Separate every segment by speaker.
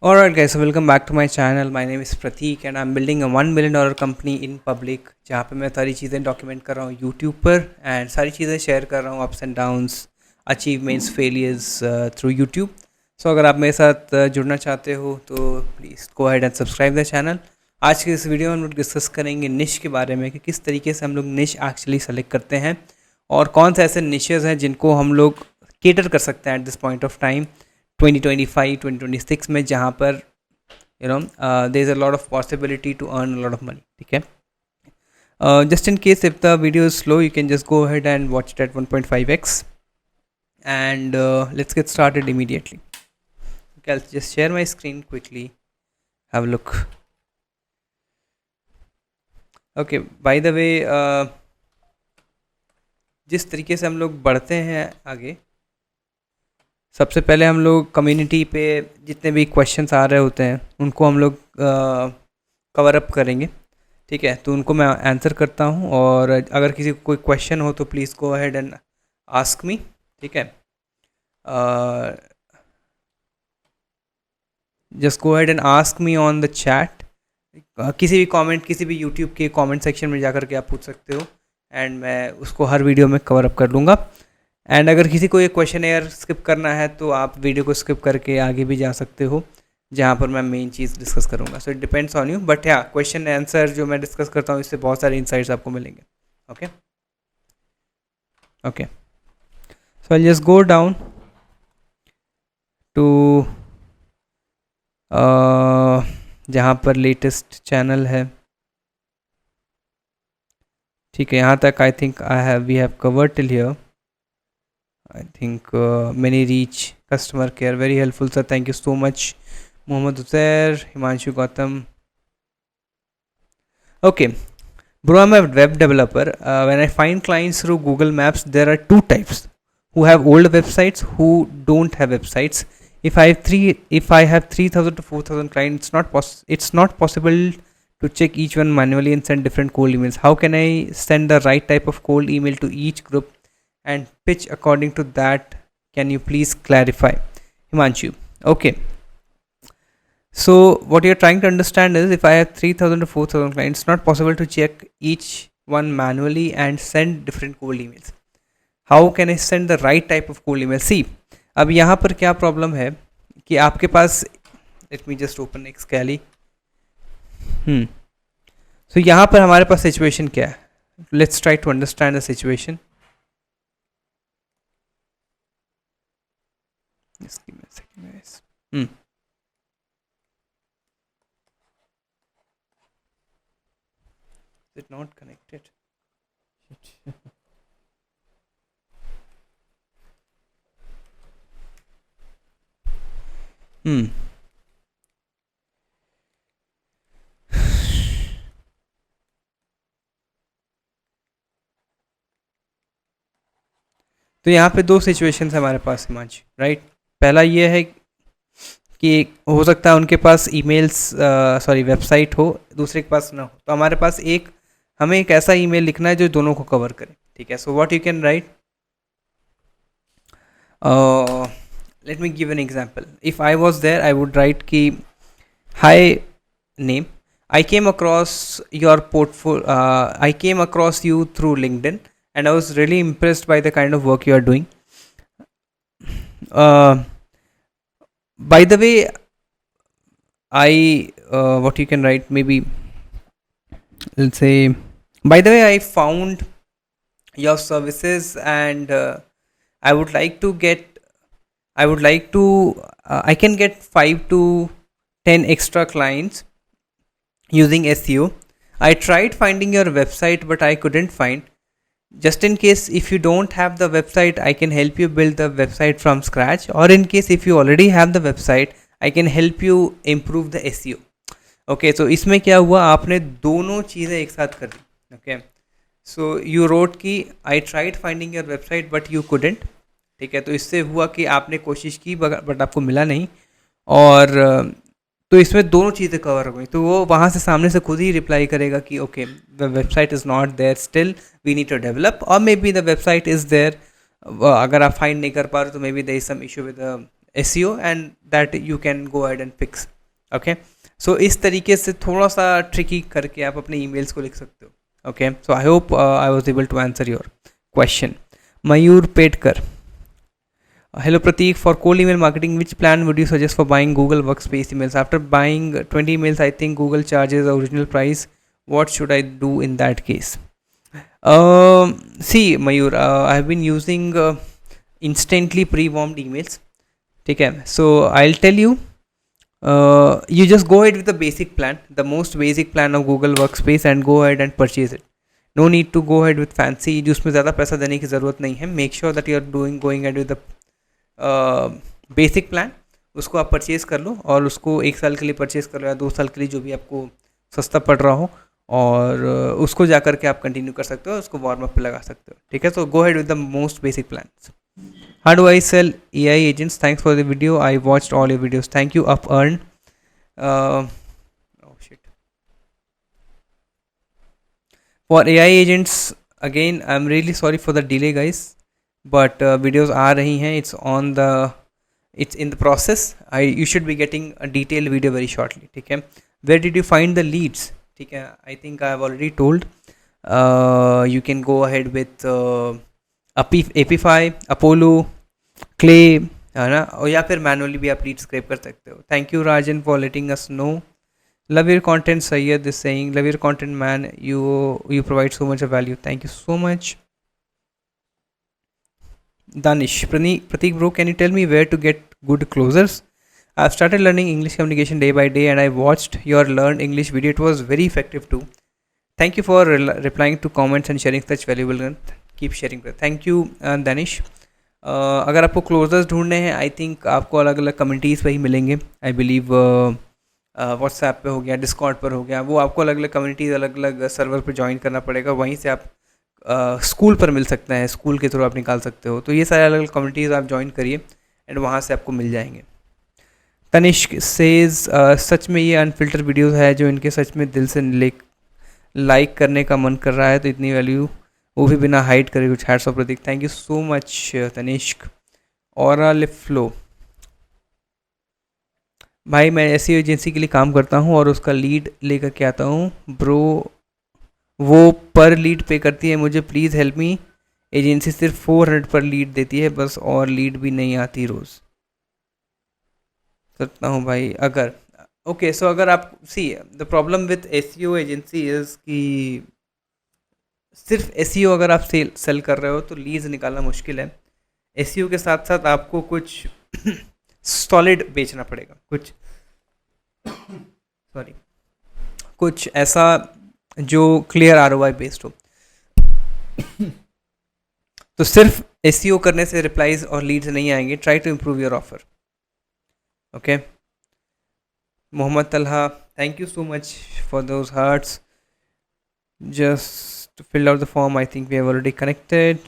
Speaker 1: Alright guys, so welcome back to my channel. My name is Pratik and I'm building a $1 million company in public जहाँ पे मैं सारी चीज़ें document कर रहा हूँ यूट्यूब पर एंड सारी चीज़ें शेयर कर रहा हूँ ups and downs achievements failures through YouTube. So अगर आप मेरे साथ जुड़ना चाहते हो तो please go ahead and subscribe the channel. आज के इस वीडियो में हम लोग डिस्कस करेंगे निश के बारे में कि किस तरीके से हम लोग निश एक्चुअली सेलेक्ट करते हैं और कौन से ऐसे निशेज़ हैं जिनको हम लोग केटर कर सकते हैं at this point of time 2025 2026 में जहाँ पर there is a lot of possibility to earn a lot of money. ठीक है. Just in case if the video is slow, you can just go ahead and watch it at 1.5x and let's get started immediately. Okay, I'll just share my screen quickly. Have a look. Okay, by the way, जिस तरीके से हम लोग बढ़ते हैं आगे, सबसे पहले हम लोग कम्युनिटी पे जितने भी क्वेश्चंस आ रहे होते हैं उनको हम लोग कवर अप करेंगे. ठीक है, तो उनको मैं आंसर करता हूँ और अगर किसी को कोई क्वेश्चन हो तो please go ahead and ask me. ठीक है, just go ahead and ask me on the chat. किसी भी कमेंट, किसी भी यूट्यूब के कमेंट सेक्शन में जाकर के आप पूछ सकते हो एंड मैं उसको हर वीडियो में कवर अप कर लूँगा. एंड अगर किसी को ये क्वेश्चन एयर स्किप करना है तो आप वीडियो को स्किप करके आगे भी जा सकते हो जहाँ पर मैं मेन चीज़ डिस्कस करूँगा. So it depends on you, but या क्वेश्चन आंसर जो मैं डिस्कस करता हूँ इससे बहुत सारे इंसाइट्स आपको मिलेंगे. Okay okay, so I just go down to जहाँ पर लेटेस्ट चैनल है. ठीक है, यहाँ तक I think we have covered till here. I think many reach customer care, very helpful sir, thank you so much. Mohammad Uzair, Himanshu Gautam. Okay bro, I'm a web developer. When I find clients through Google Maps, there are two types: who have old websites, who don't have websites. If I have 3,000 to 4,000 clients, it's not possible to check each one manually and send different cold emails. How can I send the right type of cold email to each group and pitch according to that? Can you please clarify? Himanshu. Okay, so what you're trying to understand is if I have 3,000 to 4,000 clients, it's not possible to check each one manually and send different cold emails. How can I send the right type of cold email? See, अब यहाँ पर क्या problem है कि आपके पास, let me just open एक्सकैली. सो यहाँ पर हमारे पास सिचुएशन क्या है? Let's try to understand the situation. Just give me a second, guys. Is it not connected? तो यहाँ पे दो सिचुएशंस है हमारे पास हिमांशु, राइट. पहला ये है कि हो सकता है उनके पास ईमेल्स वेबसाइट हो, दूसरे के पास ना हो. तो हमारे पास हमें एक ऐसा ईमेल लिखना है जो दोनों को कवर करे. ठीक है, so what you can write, let me give an example. If I was there I would write कि hi name, I came across your portfolio. I came across you through LinkedIn, and I was really impressed by the kind of work you are doing. By the way, what you can write, maybe let's say, by the way, I found your services and I would like to I can get 5 to 10 extra clients using SEO. I tried finding your website but I couldn't find. Just in case if you don't have the website, I can help you build the website from scratch, or in case if you already have the website, I can help you improve the SEO. Okay, so इसमें क्या हुआ, आपने दोनों चीज़ें एक साथ कर दी. Okay, so you wrote कि I tried finding your website but you couldn't. ठीक है, तो इससे हुआ कि आपने कोशिश की बट आपको मिला नहीं, और तो इसमें दोनों चीज़ें कवर हो गई. तो वो वहाँ से सामने से खुद ही रिप्लाई करेगा कि okay the website is not there still, we need to develop, और maybe the website is there. अगर आप फाइंड नहीं कर पा रहे तो maybe there is some issue with SEO and that you can go ahead and fix. Okay, so इस तरीके से थोड़ा सा ट्रिकी करके आप अपने ईमेल्स को लिख सकते हो. Okay, so I hope I was able to answer your question. Mayur Petkar, hello Prateek, for cold email marketing, which plan would you suggest for buying Google Workspace emails? After buying 20 emails, I think Google charges the original price. What should I do in that case? See, Mayur, I have been using instantly pre-warmed emails. Okay, so I'll tell you. You just go ahead with the basic plan, the most basic plan of Google Workspace, and go ahead and purchase it. No need to go ahead with fancy, जिसमें ज़्यादा पैसा देने की ज़रूरत नहीं है. Make sure that you are going ahead with the basic plan. उसको आप परचेज कर लो और उसको 1 साल के लिए परचेज कर लो या 2 साल के लिए, जो भी आपको सस्ता पड़ रहा हो, और उसको जा कर के आप कंटिन्यू कर सकते हो, उसको वार्म अप पे लगा सकते हो. ठीक है, so go head with the most basic plan. How do I sell AI agents? Thanks for the video, I watched all your videos. Thank you. Up earn. For AI agents, again, I'm really sorry for the delay, guys, but videos आ रही हैं. It's in the process. You should be getting a detailed video very shortly. ठीक है. Where did you find the leads? ठीक है, I think I have already told. You can go ahead with Apify, Apollo, Clay, है ना, और या फिर manually भी आप लीड स्क्रैप कर सकते हो. Thank you Rajan for letting us know. Love your content, Sayyed is saying. Love your content, man. You provide so much of value. Thank you so much. Danish, Pratik bro, can you tell me where to get good closers? I've started learning English communication day by day, and I watched your Learn English video. It was very effective too. Thank you for replying to comments and sharing such valuable content. Keep sharing. Thank you, Danish. अगर आपको closures ढूंढने हैं, I think आपको अलग अलग communities पे ही मिलेंगे. I believe WhatsApp पे हो गया, डिस्कॉर्ड पर हो गया, वो आपको अलग अलग कम्युनिटीज़, अलग अलग सर्वर पर ज्वाइन करना पड़ेगा. वहीं से आप स्कूल पर मिल सकते हैं, स्कूल के थ्रू आप निकाल सकते हो. तो ये सारे अलग अलग कम्युनिटीज़ आप ज्वाइन करिए एंड वहाँ से आपको मिल जाएंगे. तनिष्क सेज, सच में ये अनफिल्टर वीडियोस है जो इनके सच में दिल से लाइक करने का मन कर रहा है, तो इतनी वैल्यू वो भी बिना हाइड करे. कुछ hats off Prateek. Thank you so much Tanishq. और लिप फ्लो, भाई मैं ऐसी एजेंसी के लिए काम करता हूँ और उसका लीड लेकर के आता हूँ ब्रो, वो पर लीड पे करती है मुझे. Please help me. एजेंसी सिर्फ 400 पर लीड देती है बस, और लीड भी नहीं आती रोज़. करता हूँ भाई. अगर ओके, सो अगर आप see, the problem with SEO agency is कि सिर्फ SEO अगर आप सेल कर रहे हो तो लीड्स निकालना मुश्किल है. SEO के साथ साथ आपको कुछ सॉलिड बेचना पड़ेगा, कुछ सॉरी कुछ ऐसा जो क्लियर ROI बेस्ड हो. तो सिर्फ SEO करने से रिप्लाईज और लीड्स नहीं आएंगे. Try to improve your offer. Okay. Mohammad Talha, thank you so much for those hearts. Just filled out the form. I think we have already connected.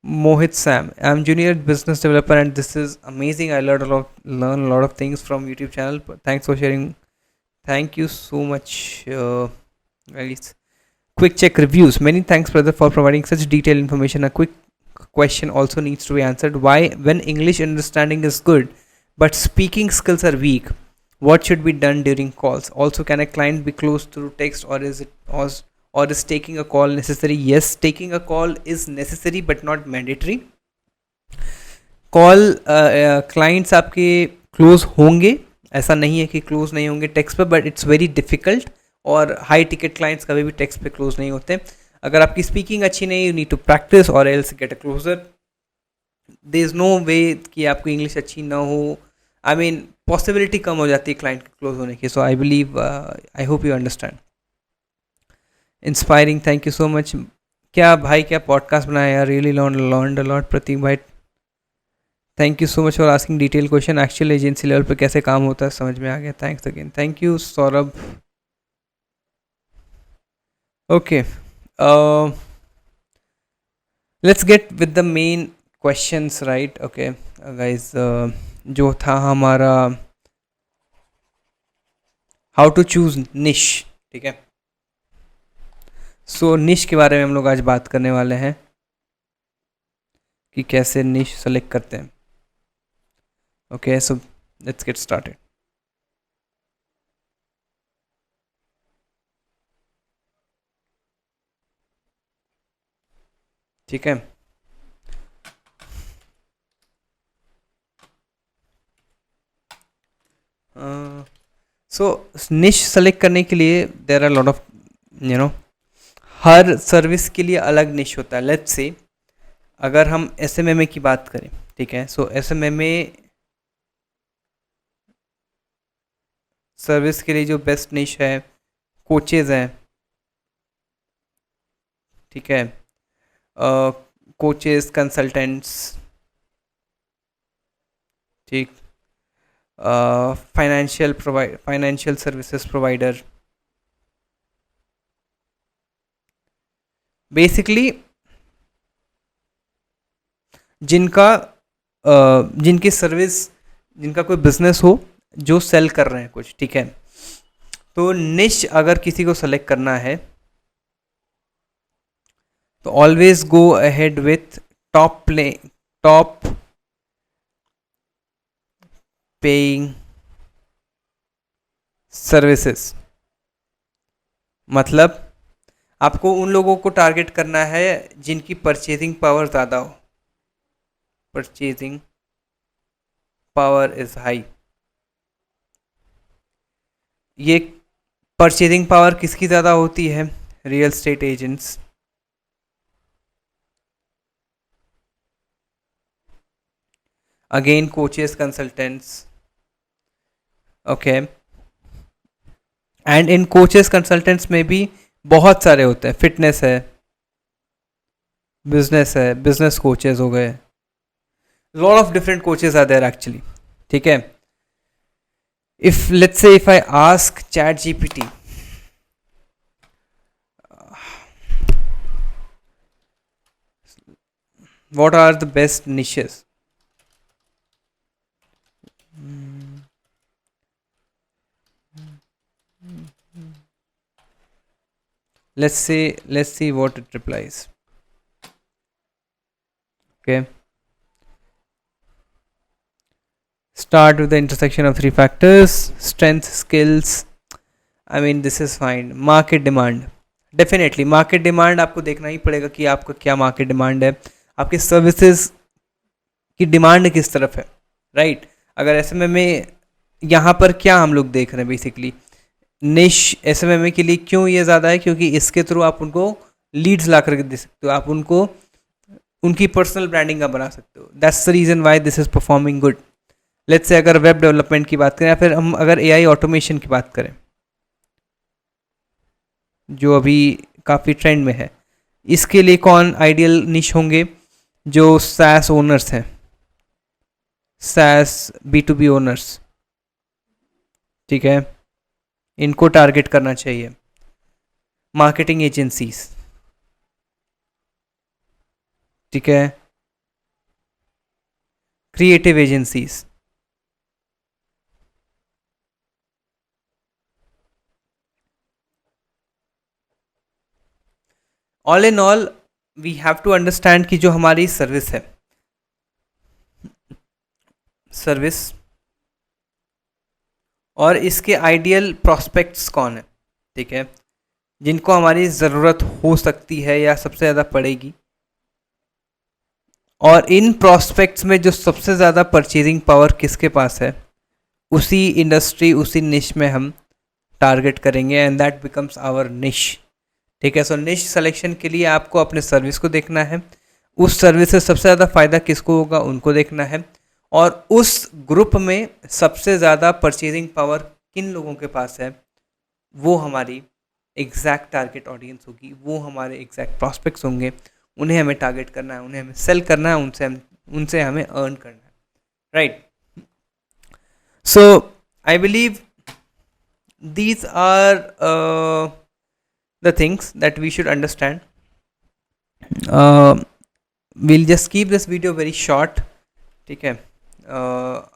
Speaker 1: Mohit Sam, I'm junior business developer and this is amazing. I learn a lot of things from YouTube channel. Thanks for sharing. Thank you so much. Quick check reviews. Many thanks, brother, for providing such detailed information. A quick question also needs to be answered. Why, when English understanding is good, but speaking skills are weak, what should be done during calls? Also, can a client be closed through text, or is taking a call necessary? Yes, taking a call is necessary but not mandatory. Call clients आपके close होंगे, ऐसा नहीं है कि close नहीं होंगे text पे, but it's very difficult. और हाई टिकट क्लाइंट्स कभी भी टेक्स्ट पे क्लोज नहीं होते. अगर आपकी स्पीकिंग अच्छी नहीं, you need to practice or else get a closure. There is no way कि आपकी इंग्लिश अच्छी ना हो. आई मीन पॉसिबिलिटी कम हो जाती है क्लाइंट के क्लोज होने की. So I believe, I hope you understand. Inspiring, thank you so much. क्या भाई, क्या पॉडकास्ट बनाया यार, really learned a lot. Prateek भाई, thank you so much for asking detail question. Actual agency level पे कैसे काम होता है समझ में आ गया. Thanks again. Thank you Saurabh. Okay, let's get with the main questions, right. Okay guys, जो था हमारा हाउ टू चूज निश. ठीक है, सो निश के बारे में हम लोग आज बात करने वाले हैं कि कैसे निश सेलेक्ट करते हैं. Okay, so let's get started. ठीक है। सो निश सेलेक्ट करने के लिए there are lot of you know, हर सर्विस के लिए अलग निश होता है। लेट्स से अगर हम एसएमएमए की बात करें, ठीक है, सो एसएमएमए सर्विस के लिए जो बेस्ट निश है कोचेज़ हैं, ठीक है, कोचेज़, कंसल्टेंट्स, ठीक, फाइनेंशियल सर्विसेज प्रोवाइडर, बेसिकली जिनकी सर्विस, जिनका कोई बिजनेस हो, जो सेल कर रहे हैं कुछ, ठीक है। तो निश अगर किसी को सेलेक्ट करना है तो always go ahead with top paying services. मतलब आपको उन लोगों को टारगेट करना है जिनकी परचेजिंग पावर ज़्यादा हो, परचेजिंग पावर इज हाई। ये परचेजिंग पावर किसकी ज़्यादा होती है? Real estate agents, again coaches, consultants, okay. And in coaches consultants में भी बहुत सारे होते हैं, फिटनेस है, बिजनेस कोचेस हो गए, lot of different coaches are there actually, ठीक है। If let's say if I ask ChatGPT what are the best niches, let's see what it replies, okay. Start with the intersection of three factors: strength, skills. I mean this is fine. Market demand, definitely market demand आपको देखना ही पड़ेगा कि आपका क्या market demand है, आपके services की demand किस तरफ है, राइट। अगर एसएमएमए यहाँ पर क्या हम लोग देख रहे हैं, बेसिकली निश एसएमएमए के लिए क्यों ये ज़्यादा है, क्योंकि इसके थ्रू आप उनको लीड्स ला करके दे सकते हो, आप उनको उनकी पर्सनल ब्रांडिंग का बना सकते हो। That's the reason why this is performing good. Let's say अगर वेब डेवलपमेंट की बात करें या फिर हम अगर एआई ऑटोमेशन की बात करें, जो अभी काफ़ी ट्रेंड में है, इसके लिए कौन आइडियल निश होंगे? जो सैस ओनर्स हैं, सैस B2B ओनर्स, ठीक है, इनको टारगेट करना चाहिए। मार्केटिंग एजेंसीज, ठीक है, creative agencies, all in all we have to understand कि जो हमारी सर्विस है, सर्विस और इसके आइडियल प्रॉस्पेक्ट्स कौन है, ठीक है, जिनको हमारी ज़रूरत हो सकती है या सबसे ज़्यादा पड़ेगी, और इन प्रॉस्पेक्ट्स में जो सबसे ज़्यादा परचेजिंग पावर किसके पास है, उसी इंडस्ट्री, उसी निश में हम टारगेट करेंगे, एंड दैट बिकम्स आवर निश, ठीक है। सो निश सिलेक्शन के लिए आपको अपने सर्विस को देखना है, उस सर्विस से सबसे ज़्यादा फ़ायदा किसको होगा उनको देखना है, और उस ग्रुप में सबसे ज़्यादा परचेजिंग पावर किन लोगों के पास है, वो हमारी एग्जैक्ट टारगेट ऑडियंस होगी, वो हमारे एग्जैक्ट प्रॉस्पेक्ट्स होंगे, उन्हें हमें टारगेट करना है, उन्हें हमें सेल करना है, उनसे हमें अर्न करना है, right. So I believe these are the things that we should understand. We'll just keep this video very short, ठीक है।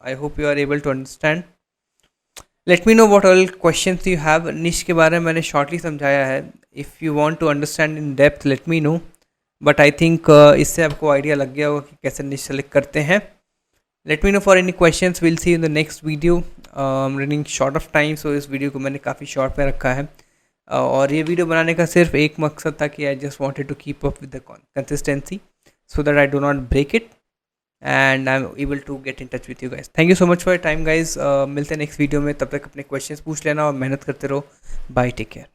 Speaker 1: I hope you are able to understand. Let me know what all questions you have. निश के बारे में मैंने shortly समझाया है, if you want to understand in depth let me know, but I think इससे आपको आइडिया लग गया होगा कि कैसे निश सेलेक्ट करते हैं। Let me know for any questions. We'll see you in the next video. I'm running short of time, so इस वीडियो को मैंने काफ़ी शॉर्ट में रखा है। और ये वीडियो बनाने का सिर्फ एक मकसद था कि I just wanted to keep up with the consistency so that I do not break it and I am able to get in touch with you guys. Thank you so much for your time guys. मिलते हैं next video में, तब तक अपने questions पूछ लेना और मेहनत करते रहो। Bye, take care.